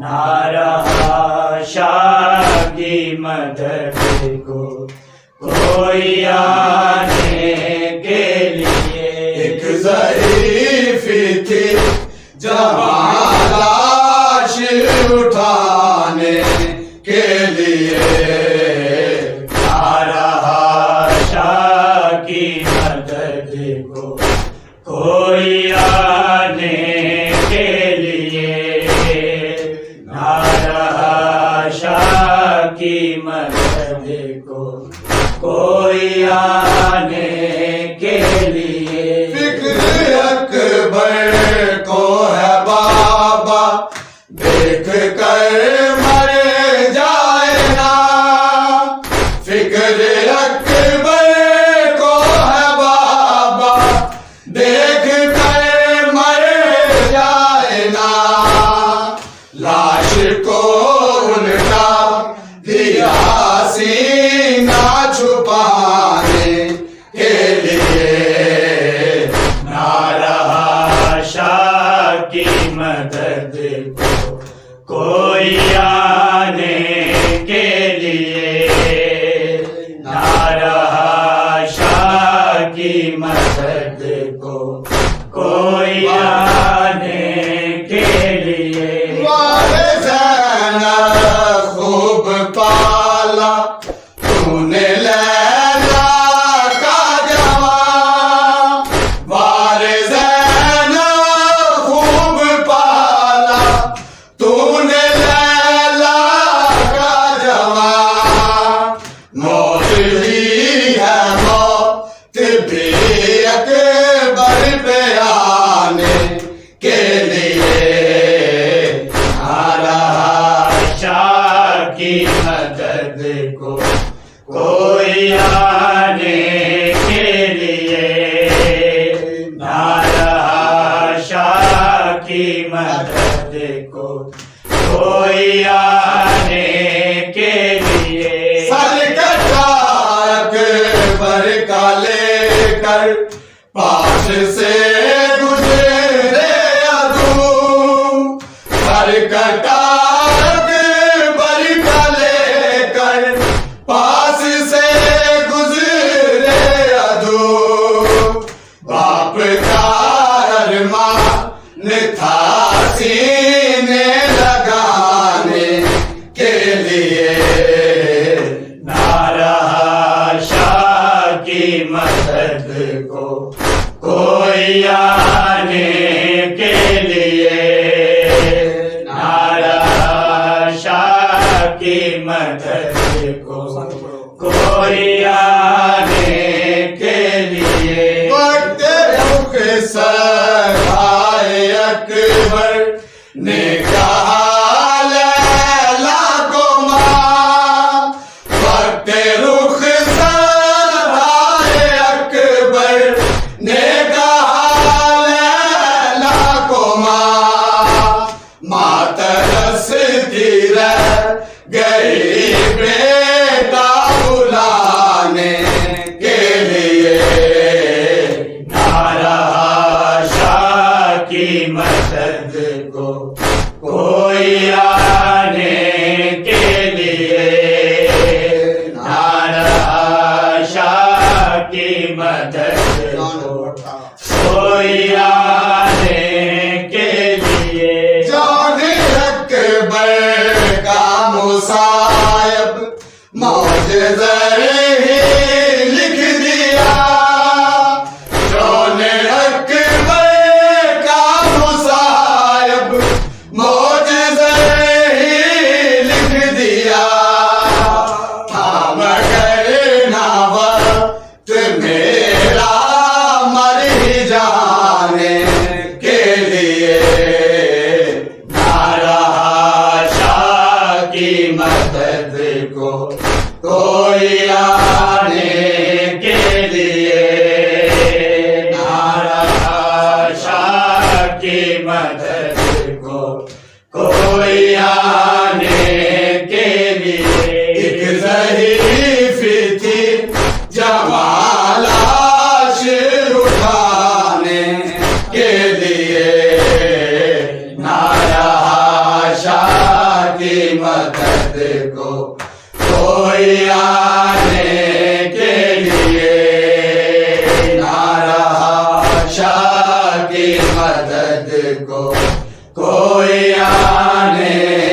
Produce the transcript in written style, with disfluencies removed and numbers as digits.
नाराशा की मदद को कोई आने के लिए। एक ज़ईफ़ी थी जवां लाश उठाने के लिए। नाराशा की मदद को कोई आने के लिए। नाराशा की मदद को कोई आने के लिए। फिक्र अकबर को है बाबा देख कर मर जाए ना। फिक्र अकबर को है बाबा देख कर मर जाए ना। लाश को उल्टा दिया सीना छुपाने के लिए। नाराशा की मदद को कोई आने के लिए। नाराशा की मदद को कोई आने के लिए। वाले ज़ैनब खूब पाला तूने लैला का जवां। वाले ज़ैनब खूब पाला तूने लैला का जवां। मौत ही है मौत भी अकबर पे आने के लिए। नाराशा की मदद को कोई आने के लिए। नाराशा की मदद को कोई आने के लिए। सर कटा अकबर का लेकर पास से गुजरे अदू। सर कटा अकबर का लेकर पास से गुजरे अदू। बाप का अरमान था सीने लगाने के लिए। नाराशा की मदद को कोई आने के लिए। नाराशा की मदद को कोई आने के लिए। वक्त रुख सहाय अकबर ने कहा लैला को मां। वक्त रुख सहाय अकबर ने कहा लैला को मां। मां तरसती रह गई बेटा बुलाने के लिए। नाराशा की मदद को कोई आने के लिए। नाराशा की मदद को कोई आने के लिए। जाने अकबर का मुसायब मौजज़े ही लिख दिया। जाने अकबर का मुसायब मौजज़े ही लिख दिया। था मगर ना वक्त मेरा मर ही जाने के लिए। नाराशा की मदद को कोई आने के लिए। नाराशा की मदद को कोई आने के लिए। एक ज़ईफ़ी थी जवां लाश उठाने के लिए। नाराशा मदद को कोई आने के लिए ना रहा, शाह की मदद को कोई आने